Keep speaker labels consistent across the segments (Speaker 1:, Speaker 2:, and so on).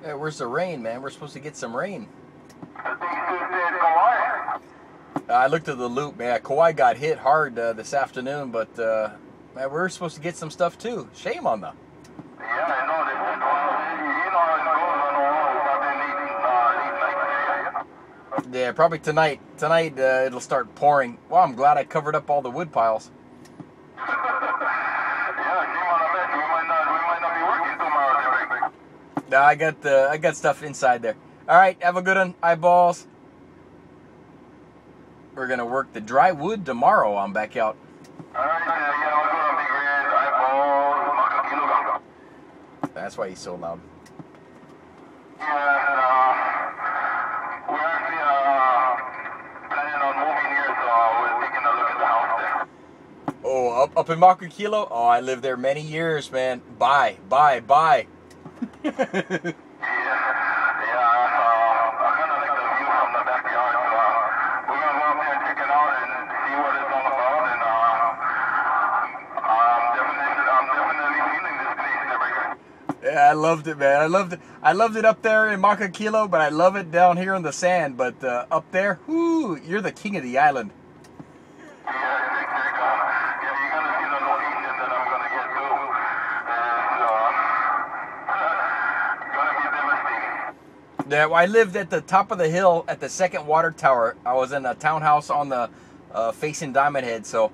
Speaker 1: Hey, where's the rain, man? We're supposed to get some rain. I looked at the loop, man. Kauai got hit hard this afternoon, but man, we're supposed to get some stuff too. Shame on them.
Speaker 2: Yeah, I know.
Speaker 1: Yeah, probably tonight. Tonight it'll start pouring. Well, I'm glad I covered up all the wood piles.
Speaker 2: Yeah, shame on the we might not be working tomorrow.
Speaker 1: No, I got stuff inside there. All right, have a good one, eyeballs. We're gonna work the dry wood tomorrow. I'm back out.
Speaker 2: All right, yeah, we're going to Big Red, eyeballs,
Speaker 1: That's why he's so loud.
Speaker 2: Yeah, we're actually planning on moving here, so we're taking a look at the house there.
Speaker 1: Oh, up in Makakilo? Oh, I lived there many years, man. Bye.
Speaker 2: Yeah, I kind of like the view from the backyard, so we're going to go up there and check it out and see what it's all about, and I'm definitely feeling this place every year.
Speaker 1: Yeah, I loved it, man. I loved it up there in Makakilo, but I love it down here in the sand. But up there, whoo, you're the king of the island.
Speaker 2: Yeah, you're going to see the location that I'm going to get to. It's going to be devastating.
Speaker 1: Yeah, well, I lived at the top of the hill at the second water tower. I was in a townhouse on the facing Diamond Head, so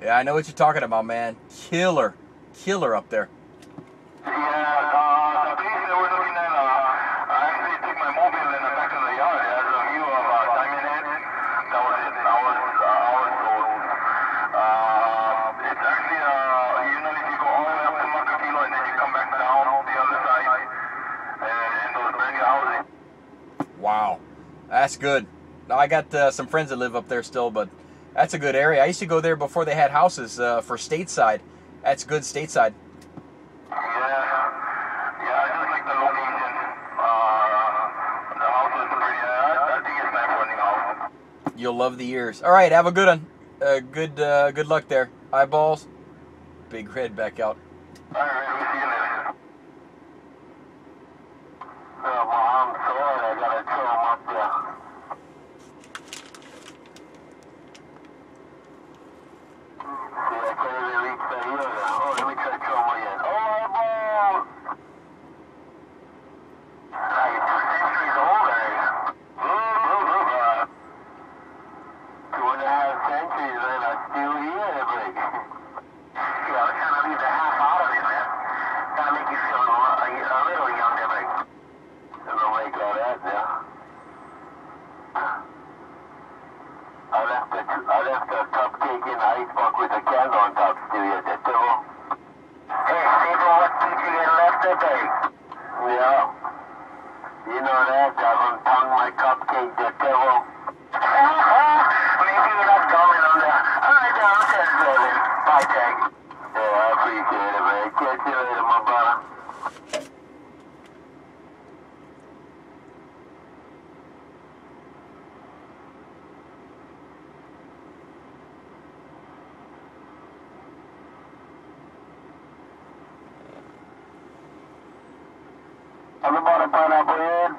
Speaker 1: yeah, I know what you're talking about, man. Killer up there.
Speaker 2: Yeah, the place that we're looking at, I actually took my mobile in the back of the yard. It has a view of Diamond Head. That was it. Ours sold. It's actually, if you go all the way up to Makakilo and then you come back down the other side, and those brand new houses.
Speaker 1: Wow, that's good. Now, I got some friends that live up there still, but that's a good area. I used to go there before they had houses for stateside. That's good stateside.
Speaker 2: Yeah, I just like the location. The house is pretty, I think it's nice for a new house.
Speaker 1: You'll love the years. All right, have a good one. Good luck there. Eyeballs. Big Red back out.
Speaker 2: All right, we'll see you later. I'm sorry, I gotta chill him up there. See, I can't even reach the hill there. Oh, let me try to chill him again. Oh, eyeball! Like 2 centuries old already. 2.5 centuries and I'm still here, buddy. Yeah, I was trying to leave the half out of it, man. Trying to make you feel a little younger, buddy. Don't make all that now. I left the cupcake in the icebox with a candle on top still at the table. Hey, Steve, what did you get left today? Yeah. You know that, I haven't tongue my cupcake the table. Maybe you're not going on there. Alright, then, I'll send it then. Bye, Tag. Yeah, I appreciate it, man. Catch you later, my brother. Have you bought a pineapple yet?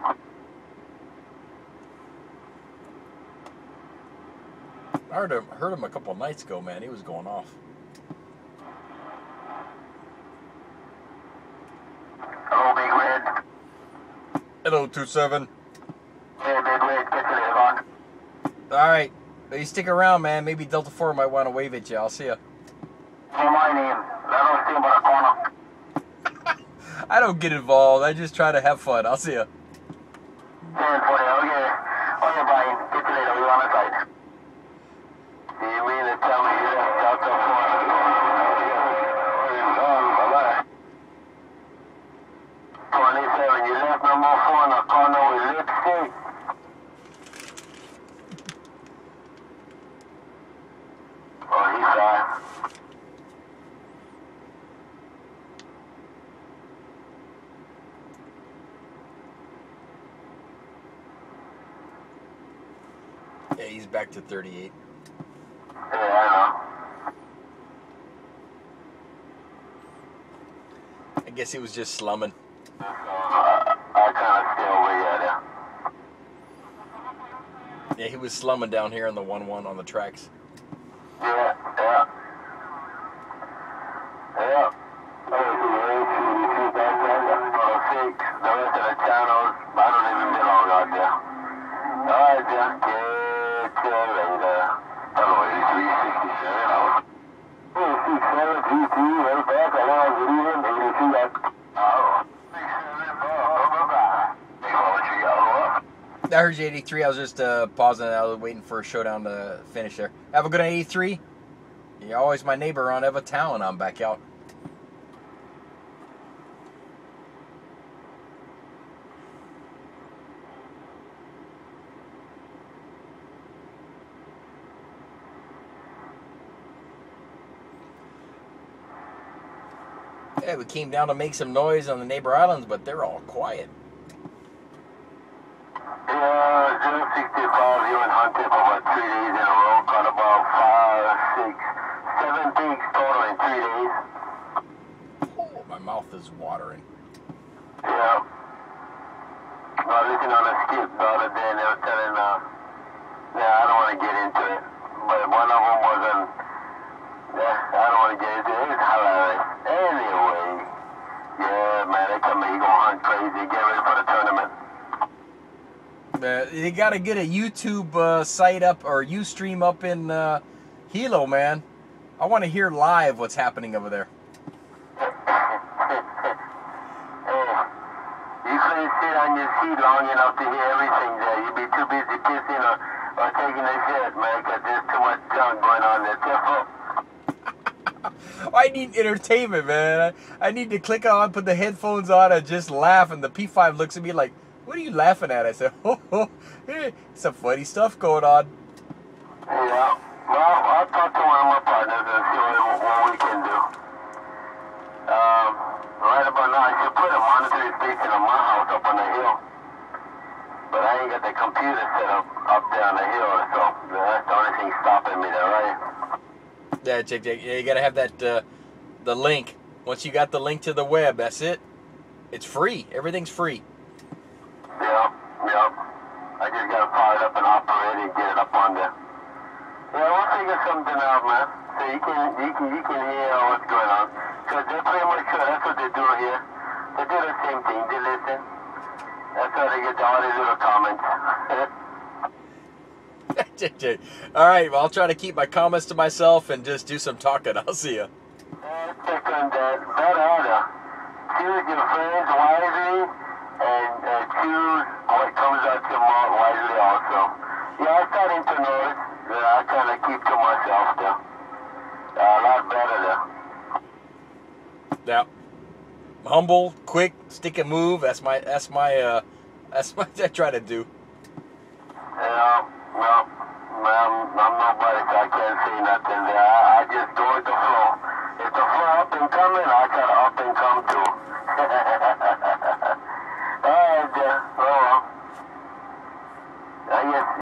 Speaker 1: I heard him a couple nights ago, man. He was going off.
Speaker 2: Hello, Big Red.
Speaker 1: Hello, 27.
Speaker 2: Hey, Big Red, catch you later, Mark.
Speaker 1: All right. You stick around, man. Maybe Delta 4 might want to wave at you. I'll see you.
Speaker 2: Say my name. I don't see but a corner.
Speaker 1: I don't get involved. I just try to have fun. I'll see you.
Speaker 2: 10:40, okay. Okay, Brian. Catch you later. We're on the side. Do you mean to tell me you left Delta 4? Bye-bye. 27, you left number 4 in the corner with lipstick. Oh, he's sorry.
Speaker 1: Yeah, he's back to 38.
Speaker 2: Yeah, I
Speaker 1: I guess he was just slumming.
Speaker 2: know. I kind of
Speaker 1: Yeah, he was slumming down here on the 1-1 on the tracks.
Speaker 2: Yeah. The rest of the channels, I don't even belong out there. Alright, just catch you later. Hello, 8367 out. 67 GT, right back, along with even 83 out. Oh, 674, bye-bye. Hey, what you got, what?
Speaker 1: I heard you 83. I was just pausing. I was waiting for a showdown to finish there. Have a good 83. You're always my neighbor on Eva Town. I'm back out. Yeah, we came down to make some noise on the neighbor islands, but they're all quiet.
Speaker 2: Yeah, 065, you and hunted for about 3 days in a row, caught about 5, 6, 7 pigs total in 3 days.
Speaker 1: Oh, my mouth is watering.
Speaker 2: Yeah. I was listening on a skip the other day and they were telling, I don't want to get into it, but one of them wasn't, I don't want to get into it, it's hilarious. Anyway, yeah, man, they come here, you gonna hunt crazy, get ready for the tournament.
Speaker 1: You got to get a YouTube site up or Ustream up in Hilo, man. I want to hear live what's happening over there.
Speaker 2: You couldn't sit on your seat long enough to hear everything there. You'd be too busy kissing or taking a shit, man, because there's too much junk going on there.
Speaker 1: I need entertainment, man. I need to click on, put the headphones on, and just laugh. And the P5 looks at me like, "What are you laughing at?" I said, "Oh, some funny stuff going on."
Speaker 2: Yeah. Well, I'll talk to one of my partners and see what we can do. Right about now, I should put a monitoring station on my house up on the hill. But I ain't got the computer set up there on the hill, so that's the only thing stopping me there, right?
Speaker 1: Yeah, check. You gotta have that the link. Once you got the link to the web, that's it. It's free. Everything's free.
Speaker 2: Yeah. I just gotta power it up and operate it and get it up on there. Yeah, we'll figure something out, man. So you can hear what's going on. Cause they're pretty much sure that's what they do here. They do the same thing. They listen. That's how they get all these little comments.
Speaker 1: All right, well, I'll try to keep my comments to myself and just do some talking. I'll see you.
Speaker 2: Check on that. That order. Choose your friends wisely and choose what comes out your mouth wisely also. Yeah, I'm starting to notice that I kind of keep to myself there. A lot better there.
Speaker 1: Yeah. Humble, quick, stick and move. That's what I try to do.
Speaker 2: Yeah, well, I'm nobody, so I can't say nothing there. I just go with the flow. If the flow up and coming, I try to up and come too.